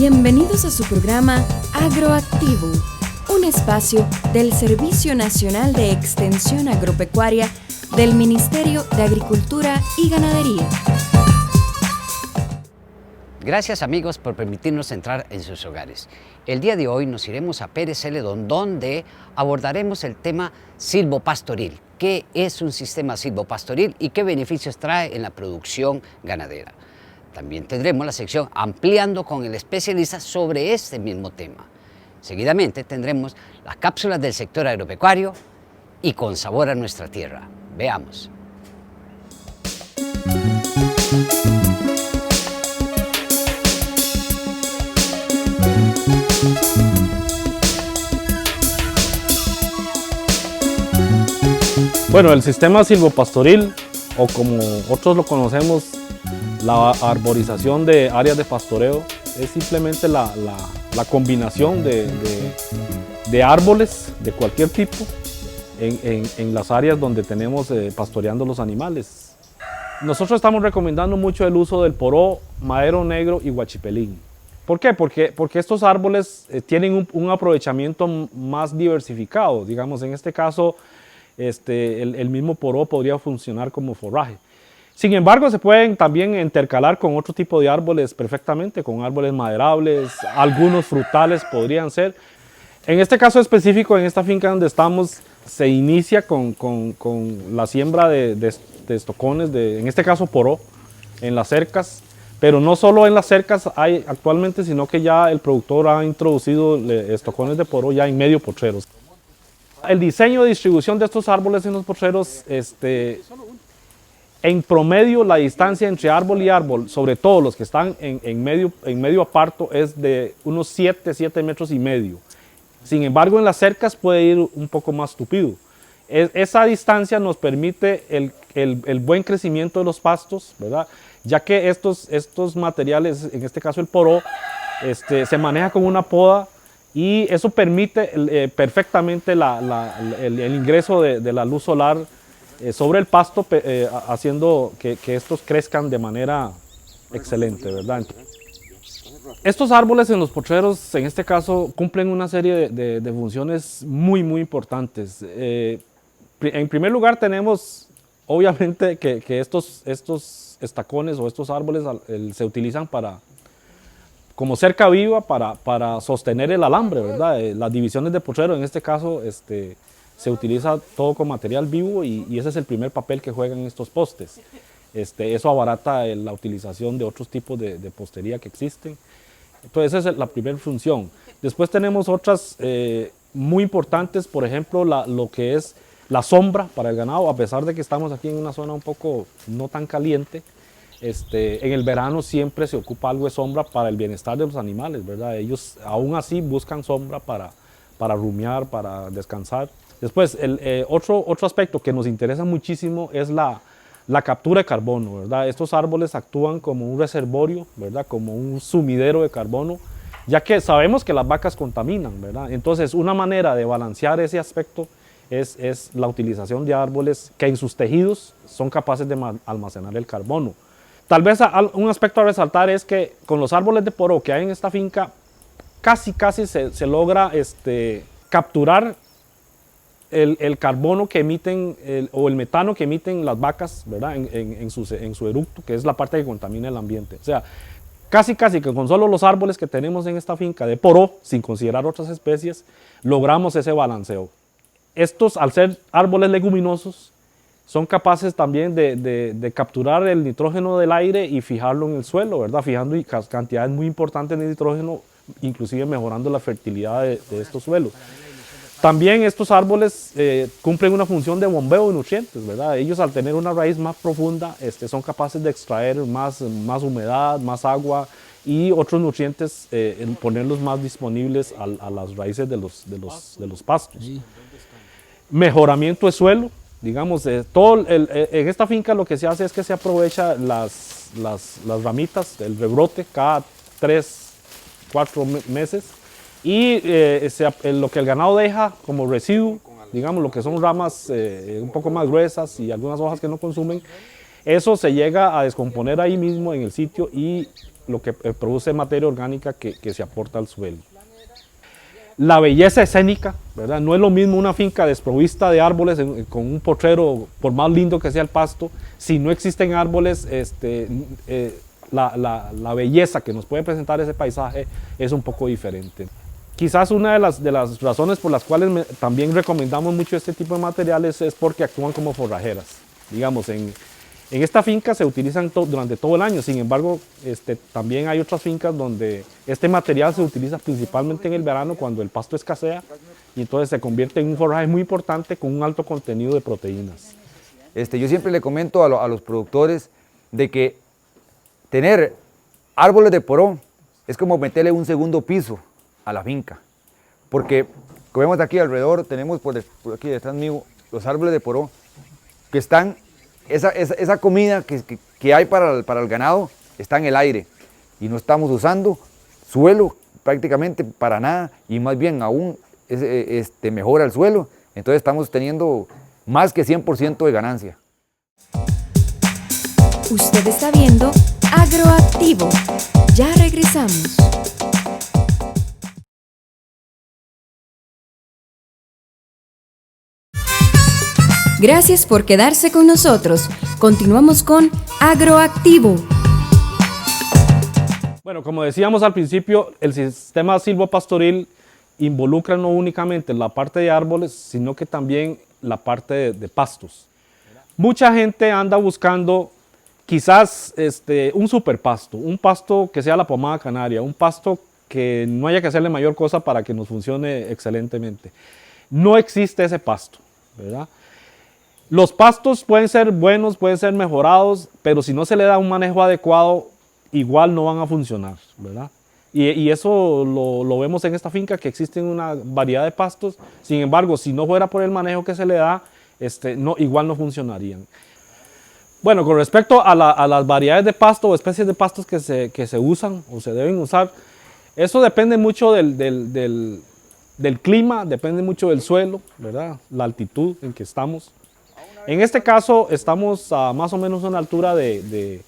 Bienvenidos a su programa Agroactivo, un espacio del Servicio Nacional de Extensión Agropecuaria del Ministerio de Agricultura y Ganadería. Gracias amigos por permitirnos entrar en sus hogares. El día de hoy nos iremos a Pérez Celedón, donde abordaremos el tema silvopastoril. ¿Qué es un sistema silvopastoril y qué beneficios trae en la producción ganadera? También tendremos la sección Ampliando con el especialista sobre este mismo tema. Seguidamente tendremos las cápsulas del sector agropecuario y Con Sabor a Nuestra Tierra. Veamos. Bueno, el sistema silvopastoril, o como otros lo conocemos, la arborización de áreas de pastoreo, es simplemente la combinación de árboles de cualquier tipo en las áreas donde tenemos pastoreando los animales. Nosotros estamos recomendando mucho el uso del poró, madero negro y huachipelín. ¿Por qué? Porque estos árboles tienen un aprovechamiento más diversificado. Digamos, en este caso, el mismo poró podría funcionar como forraje. Sin embargo, se pueden también intercalar con otro tipo de árboles perfectamente, con árboles maderables, algunos frutales podrían ser. En este caso específico, en esta finca donde estamos, se inicia con la siembra de estocones, en este caso poró, en las cercas. Pero no solo en las cercas hay actualmente, sino que ya el productor ha introducido estocones de poró ya en medio potreros. El diseño de distribución de estos árboles en los potreros, en promedio la distancia entre árbol y árbol, sobre todo los que están en medio aparto, es de unos 7 metros y medio. Sin embargo, en las cercas puede ir un poco más tupido. Esa distancia nos permite el buen crecimiento de los pastos, ¿verdad? Ya que estos materiales, en este caso el poró, se maneja con una poda y eso permite perfectamente el ingreso de la luz solar sobre el pasto, haciendo que estos crezcan de manera excelente, ¿verdad? Estos árboles en los potreros, en este caso, cumplen una serie de funciones muy importantes. En primer lugar, tenemos, obviamente, que estos estacones o estos árboles se utilizan como cerca viva para sostener el alambre, ¿verdad? Las divisiones de potrero, en este caso, se utiliza todo con material vivo y ese es el primer papel que juegan estos postes. Eso abarata la utilización de otros tipos de postería que existen. Entonces esa es la primera función. Después tenemos otras muy importantes, por ejemplo, lo que es la sombra para el ganado, a pesar de que estamos aquí en una zona un poco no tan caliente. En el verano siempre se ocupa algo de sombra para el bienestar de los animales, ¿verdad? Ellos aún así buscan sombra para rumiar, para descansar. Después, otro aspecto que nos interesa muchísimo es la captura de carbono, ¿verdad? Estos árboles actúan como un reservorio, ¿verdad? Como un sumidero de carbono, ya que sabemos que las vacas contaminan, ¿verdad? Entonces, una manera de balancear ese aspecto es la utilización de árboles que en sus tejidos son capaces de almacenar el carbono. Tal vez un aspecto a resaltar es que con los árboles de poró que hay en esta finca, casi se logra capturar el carbono que emiten o el metano que emiten las vacas, ¿verdad? en su eructo, que es la parte que contamina el ambiente. O sea, casi que con solo los árboles que tenemos en esta finca de poró, sin considerar otras especies, logramos ese balanceo. Estos, al ser árboles leguminosos, son capaces también de capturar el nitrógeno del aire y fijarlo en el suelo, ¿verdad? Fijando cantidades muy importantes de nitrógeno, inclusive mejorando la fertilidad de estos suelos. También estos árboles cumplen una función de bombeo de nutrientes, ¿verdad? Ellos, al tener una raíz más profunda, son capaces de extraer más humedad, más agua y otros nutrientes, ponerlos más disponibles a las raíces de los pastos. Mejoramiento de suelo, digamos, en esta finca lo que se hace es que se aprovecha las ramitas, el rebrote cada 3-4 meses. Y lo que el ganado deja como residuo, digamos, lo que son ramas un poco más gruesas y algunas hojas que no consumen, eso se llega a descomponer ahí mismo en el sitio y lo que produce materia orgánica que se aporta al suelo. La belleza escénica, ¿verdad? No es lo mismo una finca desprovista de árboles con un potrero, por más lindo que sea el pasto, si no existen árboles, la belleza que nos puede presentar ese paisaje es un poco diferente. Quizás una de las razones por las cuales también recomendamos mucho este tipo de materiales es porque actúan como forrajeras. Digamos, en esta finca se utilizan durante todo el año, sin embargo, también hay otras fincas donde este material se utiliza principalmente en el verano cuando el pasto escasea y entonces se convierte en un forraje muy importante con un alto contenido de proteínas. Yo siempre le comento a los productores de que tener árboles de poró es como meterle un segundo piso a la finca, porque como vemos aquí alrededor, tenemos por aquí detrás mío los árboles de poró que están, esa comida que hay para el ganado está en el aire y no estamos usando suelo prácticamente para nada y más bien aún mejora el suelo, entonces estamos teniendo más que 100% de ganancia. Usted está viendo Agroactivo. Ya regresamos. Gracias por quedarse con nosotros. Continuamos con Agroactivo. Bueno, como decíamos al principio, el sistema silvopastoril involucra no únicamente la parte de árboles, sino que también la parte de pastos. Mucha gente anda buscando quizás un superpasto, un pasto que sea la pomada canaria, un pasto que no haya que hacerle mayor cosa para que nos funcione excelentemente. No existe ese pasto, ¿verdad? Los pastos pueden ser buenos, pueden ser mejorados, pero si no se le da un manejo adecuado, igual no van a funcionar, ¿verdad? Y eso lo vemos en esta finca, que existen una variedad de pastos. Sin embargo, si no fuera por el manejo que se le da, igual no funcionarían. Bueno, con respecto a las variedades de pasto o especies de pastos que se usan o se deben usar, eso depende mucho del clima, depende mucho del suelo, ¿verdad? La altitud en que estamos. En este caso estamos a más o menos a una altura de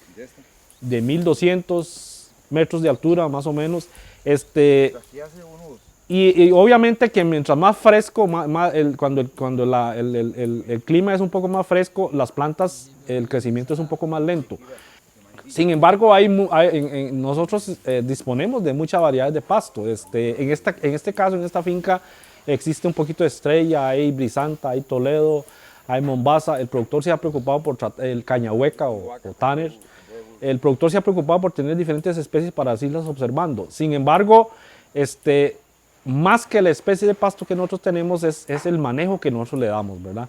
1200 metros de altura, más o menos. Y obviamente que mientras más fresco, cuando el clima es un poco más fresco, las plantas, el crecimiento es un poco más lento. Sin embargo, nosotros disponemos de mucha variedad de pasto. En este caso, en esta finca, existe un poquito de estrella, hay brisanta, hay toledo, hay mombasa. El productor se ha preocupado por el cañahueca o tanner. El productor se ha preocupado por tener diferentes especies para irlas observando. Sin embargo, más que la especie de pasto que nosotros tenemos es el manejo que nosotros le damos, ¿verdad?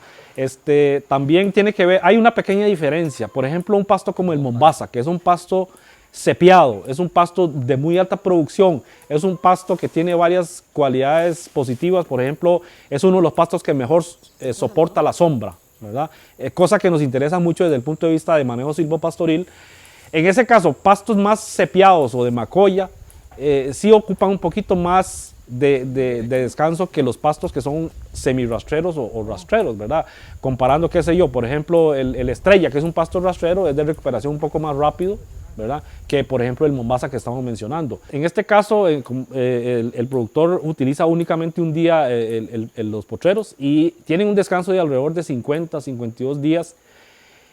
También tiene que ver, hay una pequeña diferencia. Por ejemplo, un pasto como el mombasa, que es un pasto cepiado, es un pasto de muy alta producción, es un pasto que tiene varias cualidades positivas. Por ejemplo, es uno de los pastos que mejor soporta la sombra, ¿verdad? Cosa que nos interesa mucho desde el punto de vista de manejo silvopastoril. En ese caso, pastos más cepiados o de macoya sí ocupan un poquito más de descanso que los pastos que son semirrastreros o rastreros, ¿verdad? Comparando, qué sé yo, por ejemplo, el estrella, que es un pasto rastrero, es de recuperación un poco más rápido, ¿verdad? Que por ejemplo el mombasa que estamos mencionando. En este caso, el productor utiliza únicamente un día los potreros y tienen un descanso de alrededor de 50, 52 días.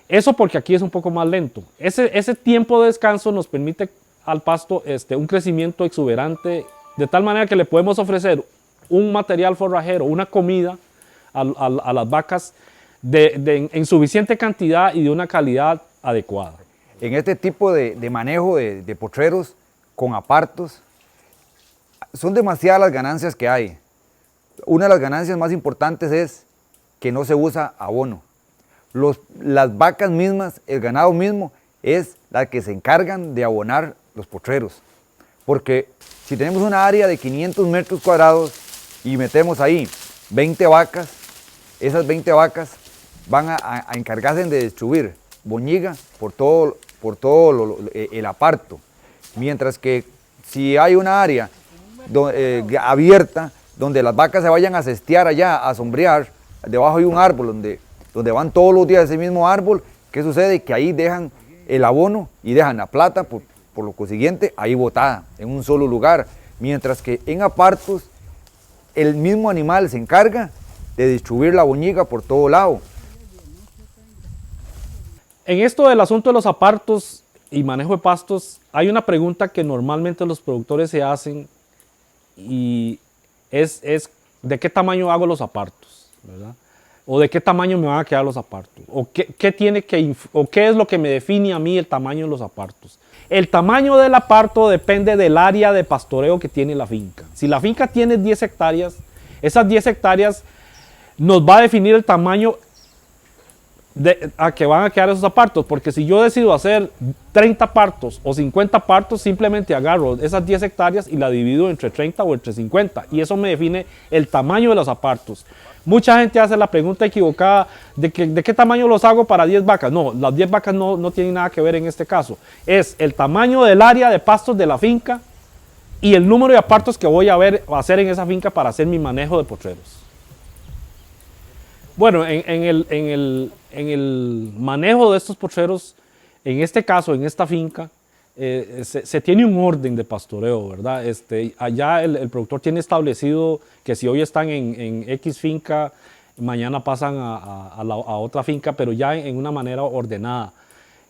Eso porque aquí es un poco más lento. Ese tiempo de descanso nos permite al pasto un crecimiento exuberante, de tal manera que le podemos ofrecer un material forrajero, una comida a las vacas en suficiente cantidad y de una calidad adecuada. En este tipo de manejo de potreros con apartos, son demasiadas las ganancias que hay. Una de las ganancias más importantes es que no se usa abono. Las vacas mismas, el ganado mismo, es la que se encargan de abonar los potreros. Porque si tenemos una área de 500 metros cuadrados y metemos ahí 20 vacas, esas 20 vacas van a encargarse de distribuir boñiga por todo el aparto. Mientras que si hay una área abierta donde las vacas se vayan a cestear allá, a sombrear, debajo de un árbol donde van todos los días ese mismo árbol, ¿qué sucede? Que ahí dejan el abono y dejan la plata por lo consiguiente ahí botada, en un solo lugar, mientras que en apartos el mismo animal se encarga de distribuir la boñiga por todo lado. En esto del asunto de los apartos y manejo de pastos, hay una pregunta que normalmente los productores se hacen y es ¿de qué tamaño hago los apartos? ¿Verdad? ¿O de qué tamaño me van a quedar los apartos? ¿O qué es lo que me define a mí el tamaño de los apartos? El tamaño del aparto depende del área de pastoreo que tiene la finca. Si la finca tiene 10 hectáreas, esas 10 hectáreas nos va a definir el tamaño a que van a quedar esos apartos, porque si yo decido hacer 30 partos o 50 partos, simplemente agarro esas 10 hectáreas y la divido entre 30 o entre 50 y eso me define el tamaño de los apartos. Mucha gente hace la pregunta equivocada de qué tamaño los hago para 10 vacas. No, las 10 vacas no tienen nada que ver en este caso. Es el tamaño del área de pastos de la finca y el número de apartos que voy a hacer en esa finca para hacer mi manejo de potreros. Bueno, en el manejo de estos potreros, en este caso, en esta finca, se tiene un orden de pastoreo, ¿verdad? Allá el productor tiene establecido que si hoy están en X finca, mañana pasan a otra finca, pero ya en una manera ordenada.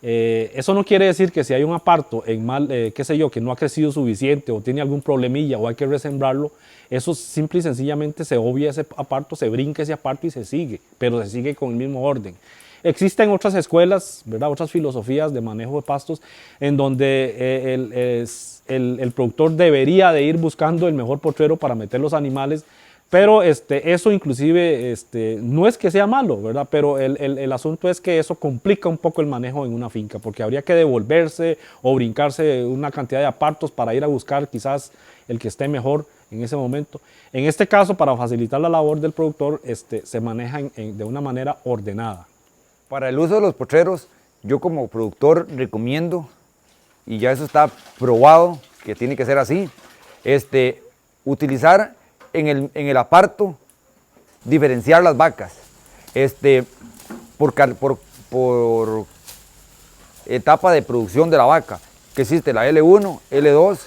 Eso no quiere decir que si hay un aparto que no ha crecido suficiente o tiene algún problemilla o hay que resembrarlo, eso simple y sencillamente se obvia ese aparto, se brinca ese aparto y se sigue, pero se sigue con el mismo orden. Existen otras escuelas, ¿verdad? Otras filosofías de manejo de pastos en donde el productor debería de ir buscando el mejor potrero para meter los animales, pero eso inclusive no es que sea malo, ¿verdad? Pero el asunto es que eso complica un poco el manejo en una finca, porque habría que devolverse o brincarse una cantidad de apartos para ir a buscar quizás el que esté mejor en ese momento. En este caso, para facilitar la labor del productor, se maneja de una manera ordenada. Para el uso de los potreros, yo como productor recomiendo, y ya eso está probado, que tiene que ser así, utilizar en el aparto, diferenciar las vacas, por etapa de producción de la vaca, que existe la L1, L2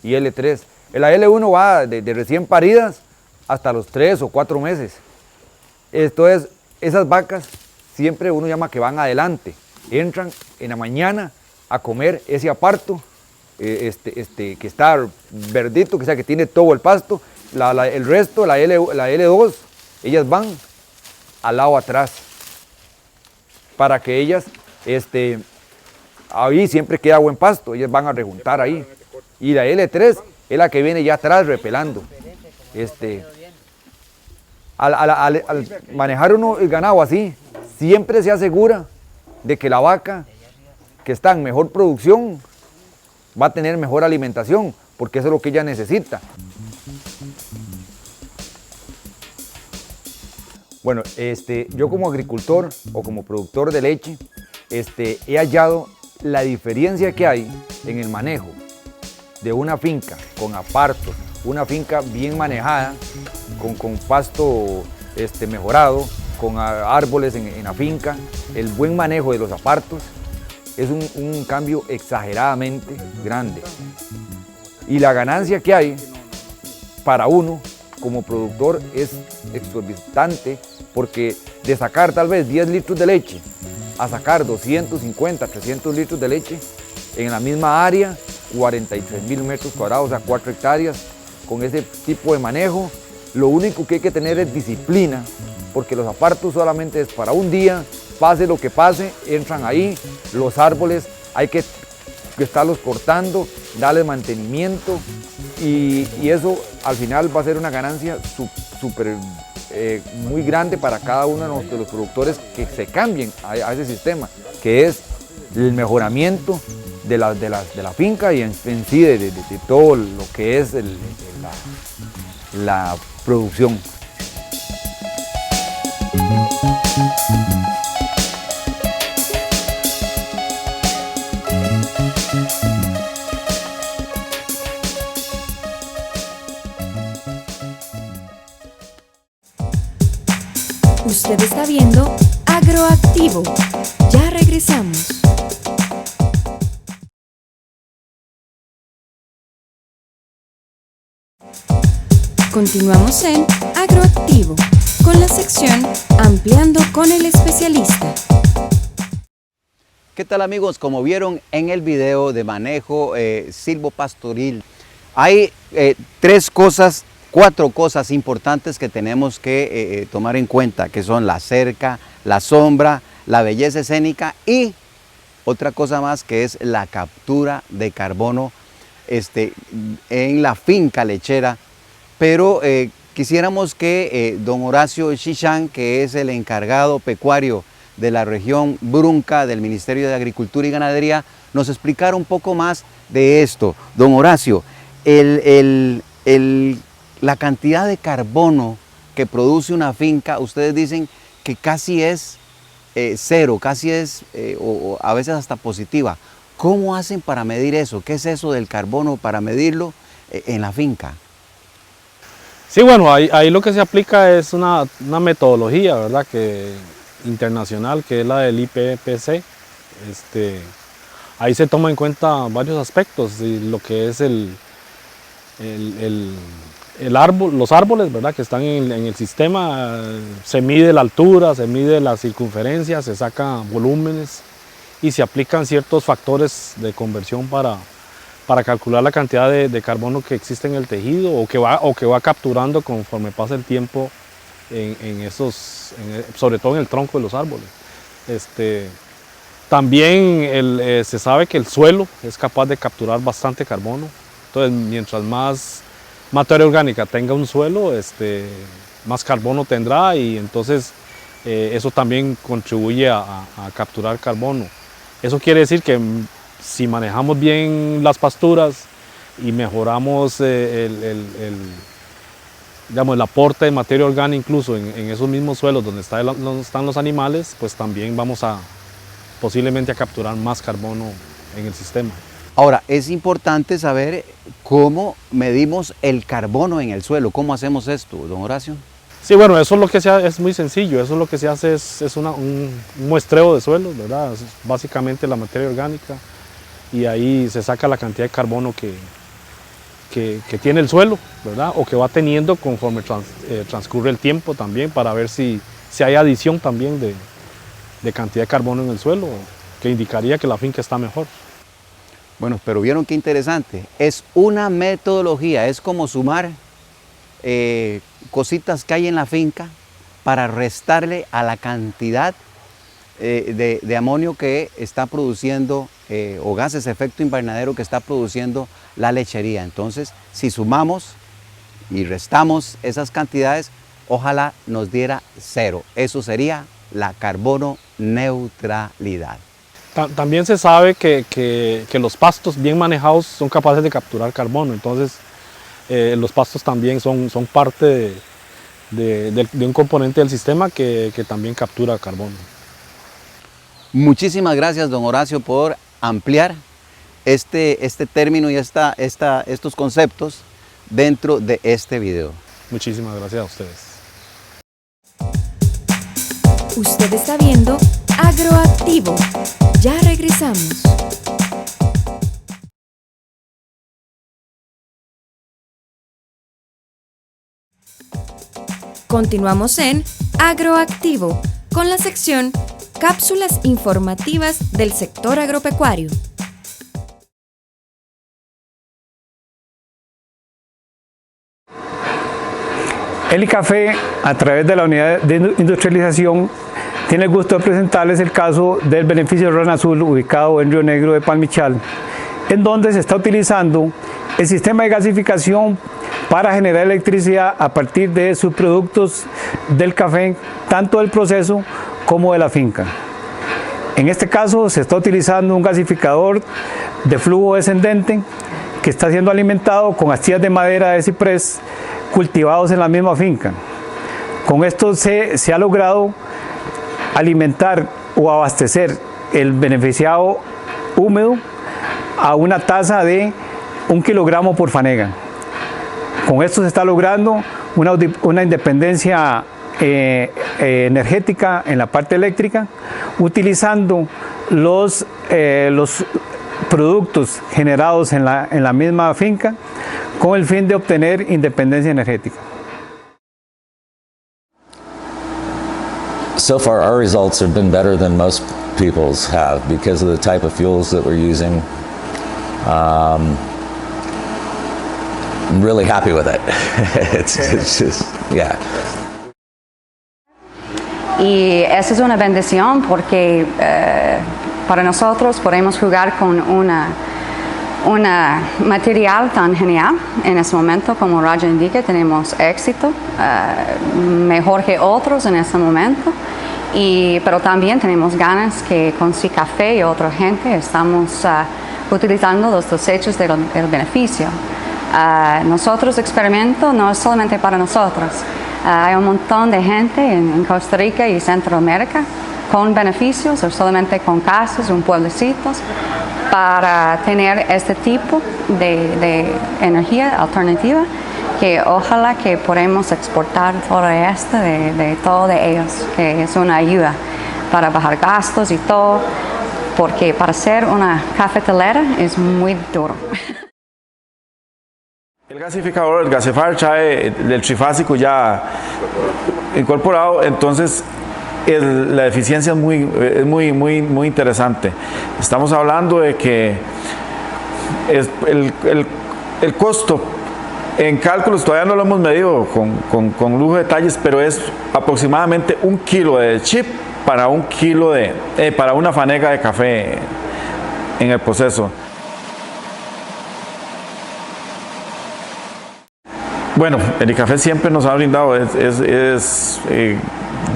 y L3. La L1 va de recién paridas hasta los 3 o 4 meses. Entonces, esas vacas siempre uno llama que van adelante, entran en la mañana a comer ese aparto, que está verdito, que tiene todo el pasto. El resto, la L2, ellas van al lado atrás, para que ellas, ahí siempre queda buen pasto, ellas van a rejuntar ahí. Y la L3 es la que viene ya atrás repelando. Al manejar uno el ganado así, siempre se asegura de que la vaca que está en mejor producción va a tener mejor alimentación, porque eso es lo que ella necesita. Bueno, yo como agricultor o como productor de leche, he hallado la diferencia que hay en el manejo de una finca con apartos, una finca bien manejada, con pasto mejorado, con árboles en la finca, el buen manejo de los apartos, es un cambio exageradamente grande. Y la ganancia que hay para uno como productor es exorbitante, porque de sacar tal vez 10 litros de leche a sacar 250, 300 litros de leche en la misma área, 43.000 metros cuadrados, o sea 4 hectáreas, con ese tipo de manejo, lo único que hay que tener es disciplina, porque los apartos solamente es para un día, pase lo que pase, entran ahí, los árboles hay que estarlos cortando, darles mantenimiento y eso al final va a ser una ganancia súper muy grande para cada uno de los productores que se cambien a ese sistema, que es el mejoramiento de la finca y en sí de todo lo que es la producción. Usted está viendo Agroactivo. Ya regresamos. Continuamos en Agroactivo, con la sección Ampliando con el especialista. ¿Qué tal amigos? Como vieron en el video de manejo silvopastoril, hay cuatro cosas importantes que tenemos que tomar en cuenta, que son la cerca, la sombra, la belleza escénica y otra cosa más, que es la captura de carbono en la finca lechera. Pero quisiéramos que don Horacio Chichán, que es el encargado pecuario de la región Brunca del Ministerio de Agricultura y Ganadería, nos explicara un poco más de esto. Don Horacio, la cantidad de carbono que produce una finca, ustedes dicen que casi es cero, casi es o a veces hasta positiva. ¿Cómo hacen para medir eso? ¿Qué es eso del carbono para medirlo en la finca? Sí, bueno, ahí lo que se aplica es una metodología, ¿verdad? Internacional, que es la del IPPC. Ahí se toma en cuenta varios aspectos, lo que es los árboles, ¿verdad? Que están en el sistema. Se mide la altura, se mide la circunferencia, se sacan volúmenes y se aplican ciertos factores de conversión para calcular la cantidad de carbono que existe en el tejido o que va capturando conforme pasa el tiempo sobre todo en el tronco de los árboles. También se sabe que el suelo es capaz de capturar bastante carbono. Entonces, mientras más materia orgánica tenga un suelo, más carbono tendrá, y entonces eso también contribuye a capturar carbono. Eso quiere decir que si manejamos bien las pasturas y mejoramos digamos, el aporte de materia orgánica incluso en esos mismos suelos donde están los animales, pues también vamos posiblemente a capturar más carbono en el sistema. Ahora, es importante saber cómo medimos el carbono en el suelo. ¿Cómo hacemos esto, don Horacio? Sí, bueno, eso es lo que se hace, es muy sencillo. Eso lo que se hace es un muestreo de suelos, ¿verdad? Es básicamente la materia orgánica, y ahí se saca la cantidad de carbono que tiene el suelo, ¿verdad? O que va teniendo conforme transcurre el tiempo también, para ver si hay adición también de cantidad de carbono en el suelo, que indicaría que la finca está mejor. Bueno, pero vieron qué interesante. Es una metodología, es como sumar cositas que hay en la finca para restarle a la cantidad de amonio que está produciendo o gases de efecto invernadero que está produciendo la lechería. Entonces, si sumamos y restamos esas cantidades, ojalá nos diera cero. Eso sería la carbono neutralidad. También se sabe que los pastos bien manejados son capaces de capturar carbono. Entonces, los pastos también son parte de un componente del sistema que también captura carbono. Muchísimas gracias, don Horacio, por ampliar este término y estos conceptos dentro de este video. Muchísimas gracias a ustedes. Usted está viendo Agroactivo. Ya regresamos. Continuamos en Agroactivo con la sección Cápsulas informativas del sector agropecuario. El ICAFE, a través de la unidad de industrialización, tiene el gusto de presentarles el caso del beneficio Ron Azul, ubicado en Río Negro de Palmichal, en donde se está utilizando el sistema de gasificación para generar electricidad a partir de subproductos del café, tanto del proceso como de la finca. En este caso se está utilizando un gasificador de flujo descendente que está siendo alimentado con astillas de madera de ciprés cultivados en la misma finca. Con esto se ha logrado alimentar o abastecer el beneficiado húmedo a una tasa de 1 kilogramo por fanega. Con esto se está logrando una independencia energética en la parte eléctrica, utilizando los productos generados en la misma finca con el fin de obtener independencia energética. So far, our results have been better than most people's have because of the type of fuels that we're using. I'm really happy with it. It's just, yeah. Y esa es una bendición porque para nosotros podemos jugar con una material tan genial. En ese momento, como Raja indica, tenemos éxito, mejor que otros en ese momento. Pero también tenemos ganas que con Sí Café y otra gente estamos utilizando los desechos del beneficio. Nosotros experimento no es solamente para nosotros. Hay un montón de gente en Costa Rica y Centroamérica con beneficios o solamente con casas, un pueblecitos, para tener este tipo de energía alternativa que ojalá que podamos exportar todo esto de todos ellos, que es una ayuda para bajar gastos y todo, porque para ser una cafetalera es muy duro. El gasificador, el gasifier, trae el trifásico ya incorporado, entonces la eficiencia es muy interesante. Estamos hablando de que el costo en cálculos todavía no lo hemos medido con lujo de detalles, pero es aproximadamente 1 kilo de chip para para una fanega de café en el proceso. Bueno, Elicafé siempre nos ha brindado,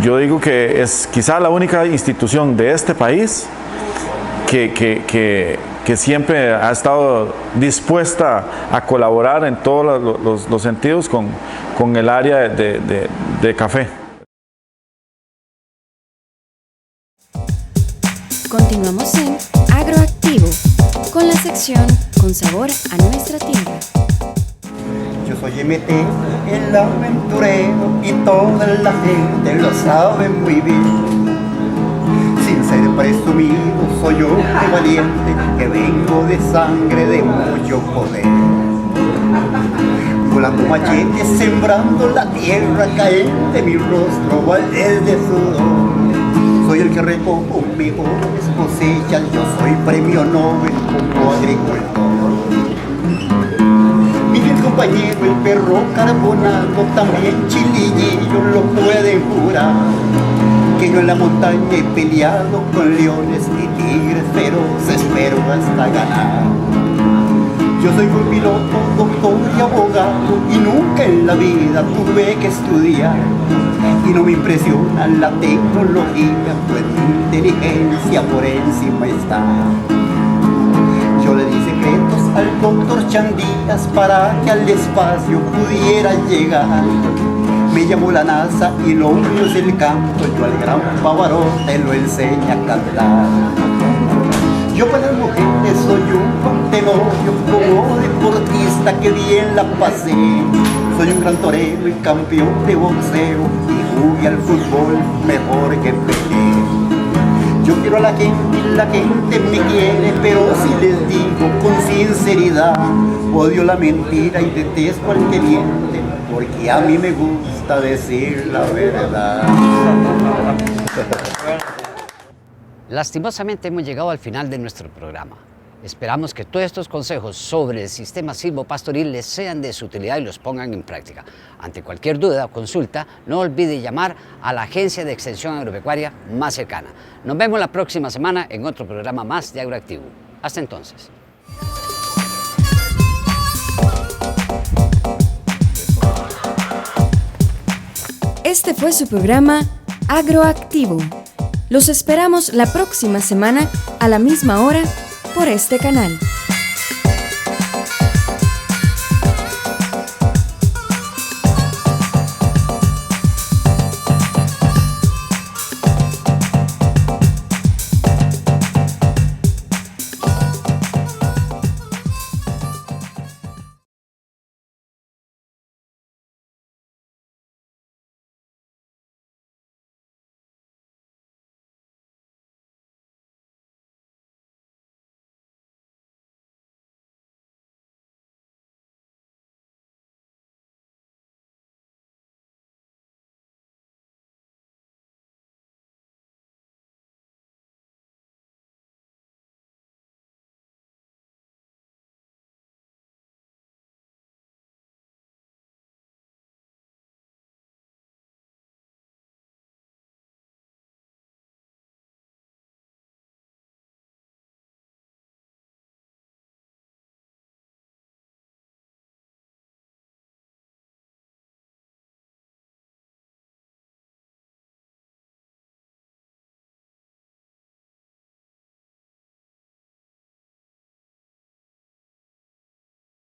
yo digo que es quizá la única institución de este país que siempre ha estado dispuesta a colaborar en todos los sentidos con el área de café. Continuamos en Agroactivo, con la sección Con Sabor a Nuestra Tierra. Yo soy MT, el aventurero, y toda la gente lo sabe muy bien. Sin ser presumido, soy un valiente que vengo de sangre de mucho poder. Volando machete, sembrando la tierra caente, mi rostro vale de sudor. Soy el que recojo mejores cosechas, yo soy premio Nobel como agricultor. Mi fiel compañero, el perro carbonato, también Chilillillo lo pueden jurar. Que yo en la montaña he peleado con leones y tigres feroces, pero hasta ganar. Yo soy un piloto, doctor y abogado, y nunca en la vida tuve que estudiar. Y no me impresiona la tecnología, pues mi inteligencia por encima está. Yo le di secretos al doctor Chandías para que al espacio pudiera llegar. Me llamó la NASA y lo mío es el canto, yo al gran Pavarotti lo enseña a cantar. Yo para las mujeres soy un contenollo, como deportista que bien la pasé. Soy un gran torero y campeón de boxeo, y jugué al fútbol mejor que Pelé. Yo quiero a la gente y la gente me quiere, pero si les digo con sinceridad, odio la mentira y detesto al que miente, porque a mí me gusta decir la verdad. Lastimosamente hemos llegado al final de nuestro programa. Esperamos que todos estos consejos sobre el sistema silvopastoril les sean de su utilidad y los pongan en práctica. Ante cualquier duda o consulta, no olvide llamar a la Agencia de Extensión Agropecuaria más cercana. Nos vemos la próxima semana en otro programa más de Agroactivo. Hasta entonces. Este fue su programa Agroactivo. Los esperamos la próxima semana a la misma hora por este canal.